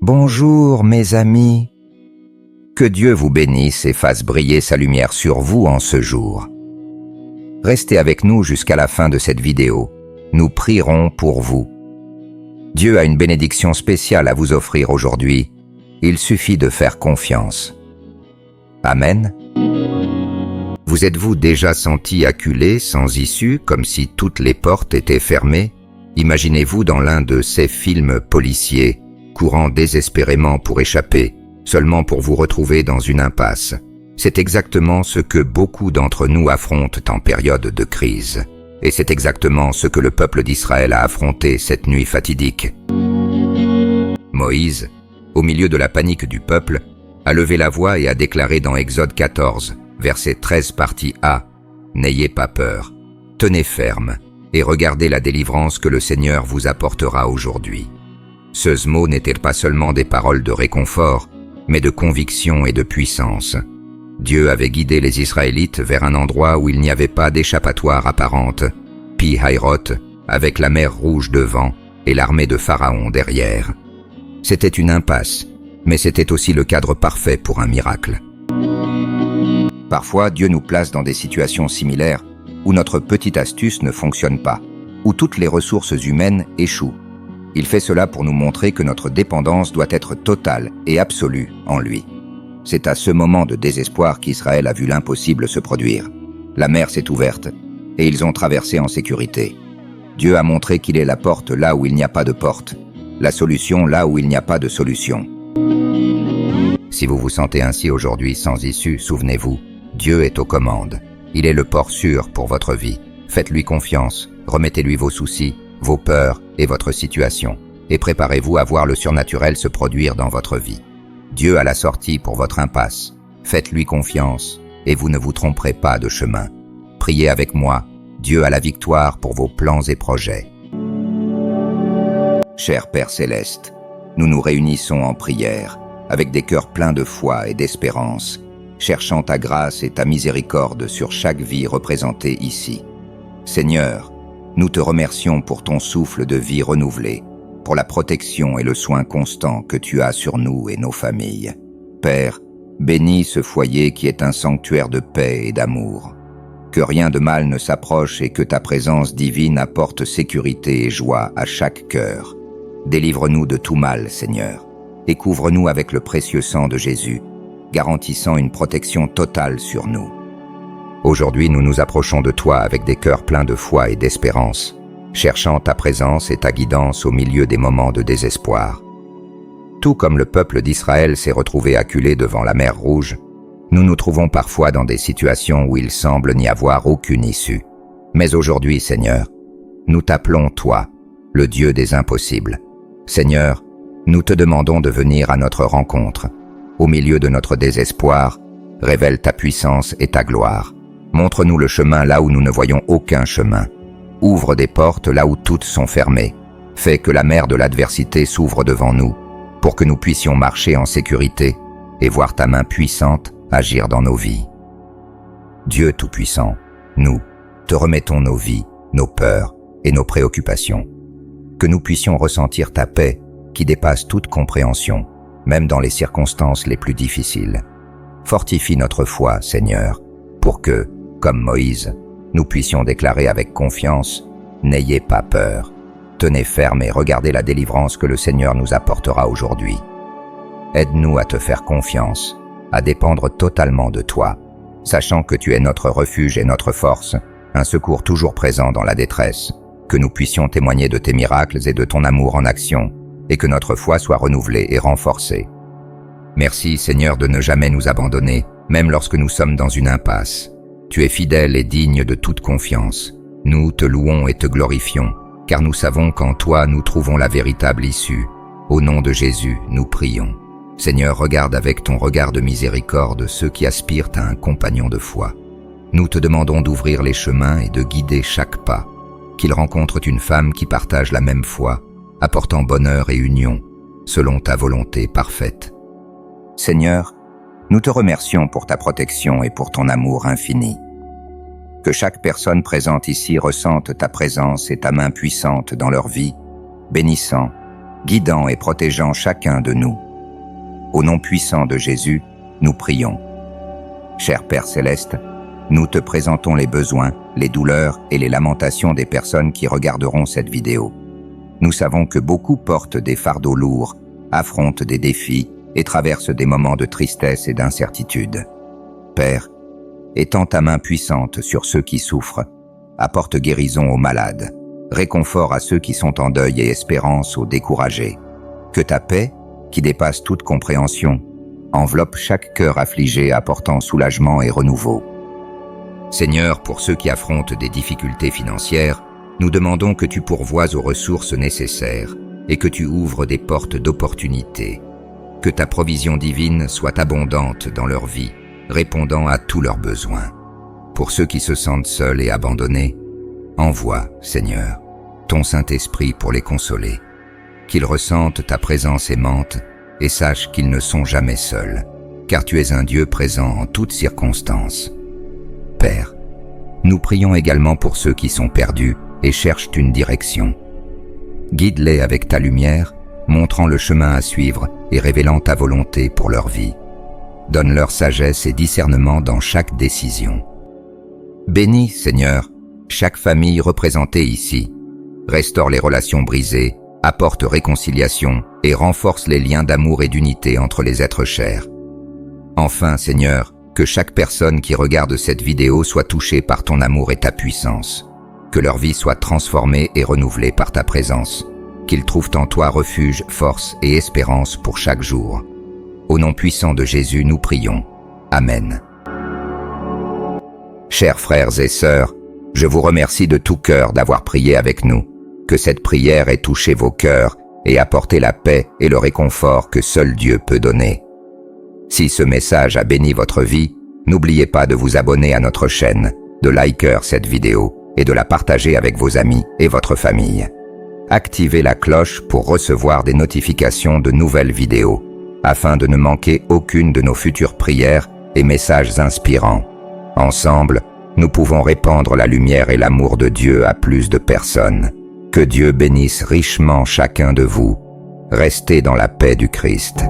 Bonjour mes amis. Que Dieu vous bénisse et fasse briller sa lumière sur vous en ce jour. Restez avec nous jusqu'à la fin de cette vidéo. Nous prierons pour vous. Dieu a une bénédiction spéciale à vous offrir aujourd'hui. Il suffit de faire confiance. Amen. Vous êtes-vous déjà senti acculé, sans issue, comme si toutes les portes étaient fermées? Imaginez-vous dans l'un de ces films policiers, courant désespérément pour échapper, seulement pour vous retrouver dans une impasse. C'est exactement ce que beaucoup d'entre nous affrontent en période de crise. Et c'est exactement ce que le peuple d'Israël a affronté cette nuit fatidique. Moïse, au milieu de la panique du peuple, a levé la voix et a déclaré dans Exode 14, verset 13 partie A, « N'ayez pas peur, tenez ferme, et regardez la délivrance que le Seigneur vous apportera aujourd'hui. » Ce mot n'étaient pas seulement des paroles de réconfort, mais de conviction et de puissance. Dieu avait guidé les Israélites vers un endroit où il n'y avait pas d'échappatoire apparente, Pi-Hahiroth, avec la mer Rouge devant et l'armée de Pharaon derrière. C'était une impasse, mais c'était aussi le cadre parfait pour un miracle. Parfois, Dieu nous place dans des situations similaires où notre petite astuce ne fonctionne pas, où toutes les ressources humaines échouent. Il fait cela pour nous montrer que notre dépendance doit être totale et absolue en lui. C'est à ce moment de désespoir qu'Israël a vu l'impossible se produire. La mer s'est ouverte et ils ont traversé en sécurité. Dieu a montré qu'il est la porte là où il n'y a pas de porte, la solution là où il n'y a pas de solution. Si vous vous sentez ainsi aujourd'hui sans issue, souvenez-vous, Dieu est aux commandes. Il est le port sûr pour votre vie. Faites-lui confiance, remettez-lui vos soucis, vos peurs et votre situation, et préparez-vous à voir le surnaturel se produire dans votre vie. Dieu a la sortie pour votre impasse. Faites-lui confiance, et vous ne vous tromperez pas de chemin. Priez avec moi, Dieu a la victoire pour vos plans et projets. Cher Père Céleste, nous nous réunissons en prière, avec des cœurs pleins de foi et d'espérance, cherchant ta grâce et ta miséricorde sur chaque vie représentée ici. Seigneur, nous te remercions pour ton souffle de vie renouvelé, pour la protection et le soin constant que tu as sur nous et nos familles. Père, bénis ce foyer qui est un sanctuaire de paix et d'amour. Que rien de mal ne s'approche et que ta présence divine apporte sécurité et joie à chaque cœur. Délivre-nous de tout mal, Seigneur, et couvre-nous avec le précieux sang de Jésus, garantissant une protection totale sur nous. Aujourd'hui, nous nous approchons de toi avec des cœurs pleins de foi et d'espérance, cherchant ta présence et ta guidance au milieu des moments de désespoir. Tout comme le peuple d'Israël s'est retrouvé acculé devant la mer Rouge, nous nous trouvons parfois dans des situations où il semble n'y avoir aucune issue. Mais aujourd'hui, Seigneur, nous t'appelons toi, le Dieu des impossibles. Seigneur, nous te demandons de venir à notre rencontre. Au milieu de notre désespoir, révèle ta puissance et ta gloire. Montre-nous le chemin là où nous ne voyons aucun chemin. Ouvre des portes là où toutes sont fermées. Fais que la mer de l'adversité s'ouvre devant nous, pour que nous puissions marcher en sécurité et voir ta main puissante agir dans nos vies. Dieu Tout-Puissant, nous te remettons nos vies, nos peurs et nos préoccupations. Que nous puissions ressentir ta paix qui dépasse toute compréhension, même dans les circonstances les plus difficiles. Fortifie notre foi, Seigneur, pour que, comme Moïse, nous puissions déclarer avec confiance « N'ayez pas peur, tenez ferme et regardez la délivrance que le Seigneur nous apportera aujourd'hui. » Aide-nous à te faire confiance, à dépendre totalement de toi, sachant que tu es notre refuge et notre force, un secours toujours présent dans la détresse, que nous puissions témoigner de tes miracles et de ton amour en action, et que notre foi soit renouvelée et renforcée. Merci, Seigneur, de ne jamais nous abandonner, même lorsque nous sommes dans une impasse. Tu es fidèle et digne de toute confiance. Nous te louons et te glorifions, car nous savons qu'en toi nous trouvons la véritable issue. Au nom de Jésus, nous prions. Seigneur, regarde avec ton regard de miséricorde ceux qui aspirent à un compagnon de foi. Nous te demandons d'ouvrir les chemins et de guider chaque pas, qu'ils rencontrent une femme qui partage la même foi, apportant bonheur et union, selon ta volonté parfaite. Seigneur, nous te remercions pour ta protection et pour ton amour infini. Que chaque personne présente ici ressente ta présence et ta main puissante dans leur vie, bénissant, guidant et protégeant chacun de nous. Au nom puissant de Jésus, nous prions. Cher Père Céleste, nous te présentons les besoins, les douleurs et les lamentations des personnes qui regarderont cette vidéo. Nous savons que beaucoup portent des fardeaux lourds, affrontent des défis et traversent des moments de tristesse et d'incertitude. Père, étends ta main puissante sur ceux qui souffrent, apporte guérison aux malades, réconfort à ceux qui sont en deuil et espérance aux découragés. Que ta paix, qui dépasse toute compréhension, enveloppe chaque cœur affligé apportant soulagement et renouveau. Seigneur, pour ceux qui affrontent des difficultés financières, nous demandons que tu pourvoies aux ressources nécessaires et que tu ouvres des portes d'opportunité. Que ta provision divine soit abondante dans leur vie, répondant à tous leurs besoins. Pour ceux qui se sentent seuls et abandonnés, envoie, Seigneur, ton Saint-Esprit pour les consoler. Qu'ils ressentent ta présence aimante et sachent qu'ils ne sont jamais seuls, car tu es un Dieu présent en toutes circonstances. Père, nous prions également pour ceux qui sont perdus et cherchent une direction. Guide-les avec ta lumière, montrant le chemin à suivre et révélant ta volonté pour leur vie. Donne-leur sagesse et discernement dans chaque décision. Bénis, Seigneur, chaque famille représentée ici. Restaure les relations brisées, apporte réconciliation et renforce les liens d'amour et d'unité entre les êtres chers. Enfin, Seigneur, que chaque personne qui regarde cette vidéo soit touchée par ton amour et ta puissance. Que leur vie soit transformée et renouvelée par ta présence. Qu'ils trouvent en toi refuge, force et espérance pour chaque jour. Au nom puissant de Jésus, nous prions. Amen. Chers frères et sœurs, je vous remercie de tout cœur d'avoir prié avec nous. Que cette prière ait touché vos cœurs et apporté la paix et le réconfort que seul Dieu peut donner. Si ce message a béni votre vie, n'oubliez pas de vous abonner à notre chaîne, de liker cette vidéo et de la partager avec vos amis et votre famille. Activez la cloche pour recevoir des notifications de nouvelles vidéos, afin de ne manquer aucune de nos futures prières et messages inspirants. Ensemble, nous pouvons répandre la lumière et l'amour de Dieu à plus de personnes. Que Dieu bénisse richement chacun de vous. Restez dans la paix du Christ.